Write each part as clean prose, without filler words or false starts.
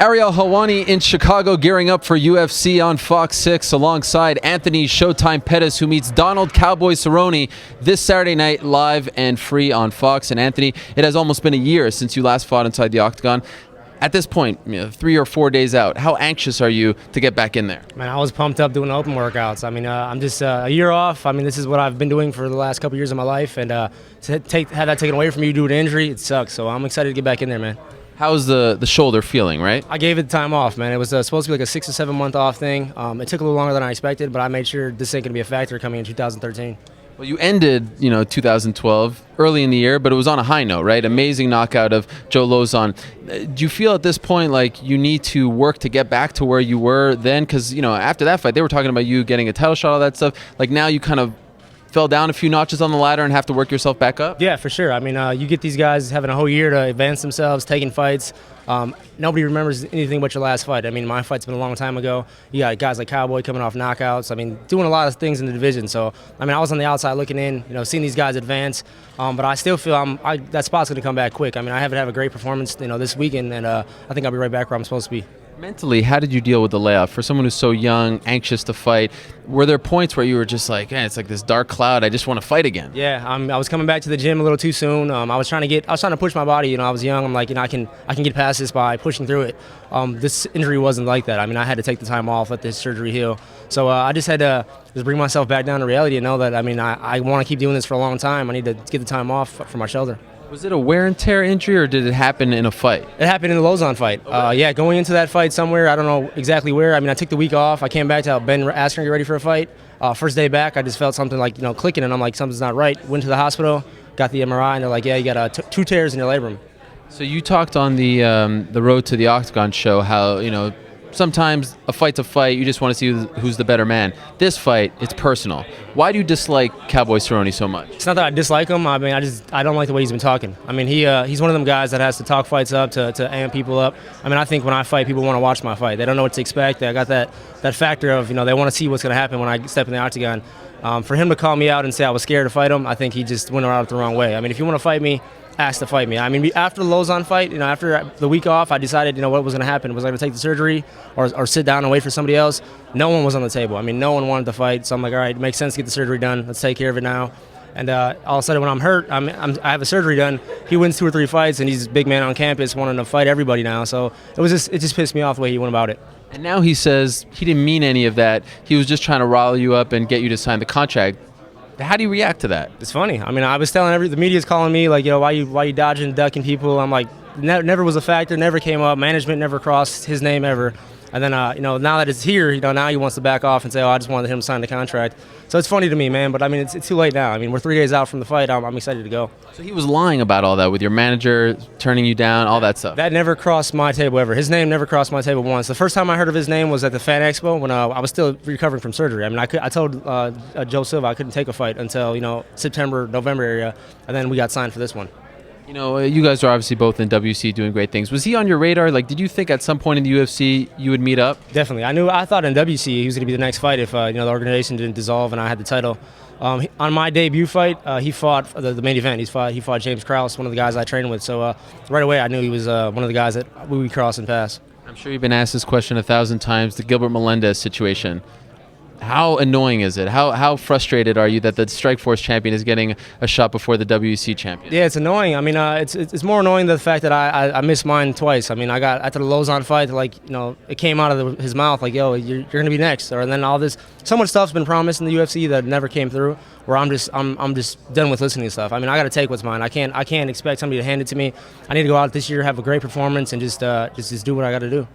Ariel Helwani in Chicago gearing up for UFC on Fox 6 alongside Anthony Showtime Pettis, who meets Donald Cowboy Cerrone this Saturday night live and free on Fox. And Anthony, it has almost been a year since you last fought inside the octagon. At this point, 3 or 4 days out, how anxious are you to get back in there? Man, I was pumped up doing open workouts. I mean, I'm just a year off. I mean, this is what I've been doing for the last couple years of my life, and to have that taken away from you due to injury, it sucks. So I'm excited to get back in there, man. How's the shoulder feeling, right? I gave it time off, man. It was supposed to be like a 6 or 7 month off thing. It took a little longer than I expected, but I made sure this ain't going to be a factor coming in 2013. Well, you ended, 2012 early in the year, but it was on a high note, right? Amazing knockout of Joe Lozon. Do you feel at this point like you need to work to get back to where you were then? Because, after that fight, they were talking about you getting a title shot, all that stuff. Like now you kind of fell down a few notches on the ladder and have to work yourself back up? Yeah, for sure. I mean, you get these guys having a whole year to advance themselves, taking fights. Nobody remembers anything but your last fight. I mean, my fight's been a long time ago. You got guys like Cowboy coming off knockouts. I mean, doing a lot of things in the division. So, I mean, I was on the outside looking in, seeing these guys advance. But I still feel that spot's going to come back quick. I mean, I haven't had a great performance, this weekend, and I think I'll be right back where I'm supposed to be. Mentally, how did you deal with the layoff? For someone who's so young, anxious to fight, were there points where you were just like, it's like this dark cloud, I just want to fight again? Yeah, I was coming back to the gym a little too soon. I was trying to push my body. I was young. I'm like, I can get past this by pushing through it. This injury wasn't like that. I mean, I had to take the time off, let this surgery heal. So I just had to bring myself back down to reality and know that, I want to keep doing this for a long time. I need to get the time off for my shoulder. Was it a wear and tear injury, or did it happen in a fight? It happened in the Lozon fight. Yeah, going into that fight somewhere, I don't know exactly where. I mean, I took the week off. I came back to help Ben Askren get ready for a fight. First day back, I just felt something like, clicking, and I'm like, something's not right. Went to the hospital, got the MRI, and they're like, yeah, you got 2 tears in your labrum. So you talked on the Road to the Octagon show how, sometimes a fight's a fight, you just want to see who's the better man. This fight, it's personal. Why do you dislike Cowboy Cerrone so much? It's not that I dislike him. I mean, I don't like the way he's been talking. I mean, he's one of them guys that has to talk fights up to amp people up. I mean, I think when I fight, people want to watch my fight. They don't know what to expect. I got that factor of, they want to see what's going to happen when I step in the octagon. For him to call me out and say I was scared to fight him, I think he just went around it the wrong way. I mean, if you want to fight me, asked to fight me. I mean, after the Lozon fight, after the week off, I decided, what was going to happen. Was I going to take the surgery or sit down and wait for somebody else? No one was on the table. I mean, no one wanted to fight. So I'm like, all right, it makes sense to get the surgery done. Let's take care of it now. And all of a sudden, when I'm hurt, I have a surgery done. He wins 2 or 3 fights, and he's a big man on campus wanting to fight everybody now. So it just pissed me off the way he went about it. And now he says he didn't mean any of that. He was just trying to rile you up and get you to sign the contract. How do you react to that? It's funny. I mean, I was telling the media's calling me like, why you dodging, ducking people? I'm like, never was a factor, never came up. Management never crossed his name ever. And then, now that it's here, now he wants to back off and say, I just wanted him to sign the contract. So it's funny to me, man. But I mean, it's too late now. I mean, we're 3 days out from the fight. I'm excited to go. So he was lying about all that with your manager turning you down, all that stuff. That never crossed my table ever. His name never crossed my table once. The first time I heard of his name was at the Fan Expo when I was still recovering from surgery. I mean, I told Joe Silva I couldn't take a fight until September, November area, and then we got signed for this one. You guys are obviously both in WC doing great things. Was he on your radar? Like, did you think at some point in the UFC you would meet up? Definitely. I thought in WC he was going to be the next fight if the organization didn't dissolve and I had the title. On my debut fight, he fought the main event. He fought James Krause, one of the guys I trained with. So right away I knew he was one of the guys that we would cross and pass. I'm sure you've been asked this question 1,000 times, the Gilbert Melendez situation. How annoying is it? How frustrated are you that the Strikeforce champion is getting a shot before the WC champion? Yeah, it's annoying. I mean, it's more annoying than the fact that I missed mine twice. I mean, I got after the Lozon fight, it came out of his mouth like, yo, you're going to be next. And then all this, so much stuff's been promised in the UFC that never came through. Where I'm just done with listening to stuff. I mean, I got to take what's mine. I can't expect somebody to hand it to me. I need to go out this year, have a great performance, and just do what I got to do.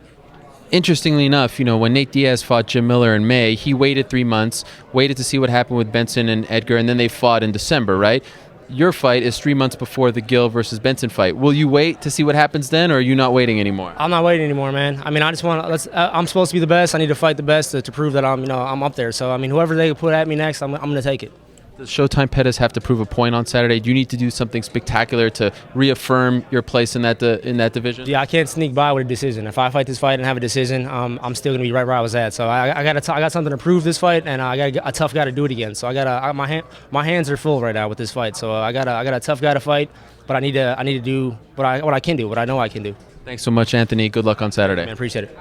Interestingly enough, when Nate Diaz fought Jim Miller in May, he waited 3 months, waited to see what happened with Benson and Edgar, and then they fought in December, right? Your fight is 3 months before the Gill versus Benson fight. Will you wait to see what happens then, or are you not waiting anymore? I'm not waiting anymore, man. I mean, I just want to. I'm supposed to be the best. I need to fight the best to prove that I'm up there. So I mean, whoever they put at me next, I'm going to take it. Does Showtime Pettis have to prove a point on Saturday? Do you need to do something spectacular to reaffirm your place in that division? Yeah, I can't sneak by with a decision. If I fight this fight and have a decision, I'm still gonna be right where I was at. So I got something to prove this fight, and I got a tough guy to do it again. So my hands are full right now with this fight. So I got a tough guy to fight, but I need to do what I can do, what I know I can do. Thanks so much, Anthony. Good luck on Saturday. Man, appreciate it.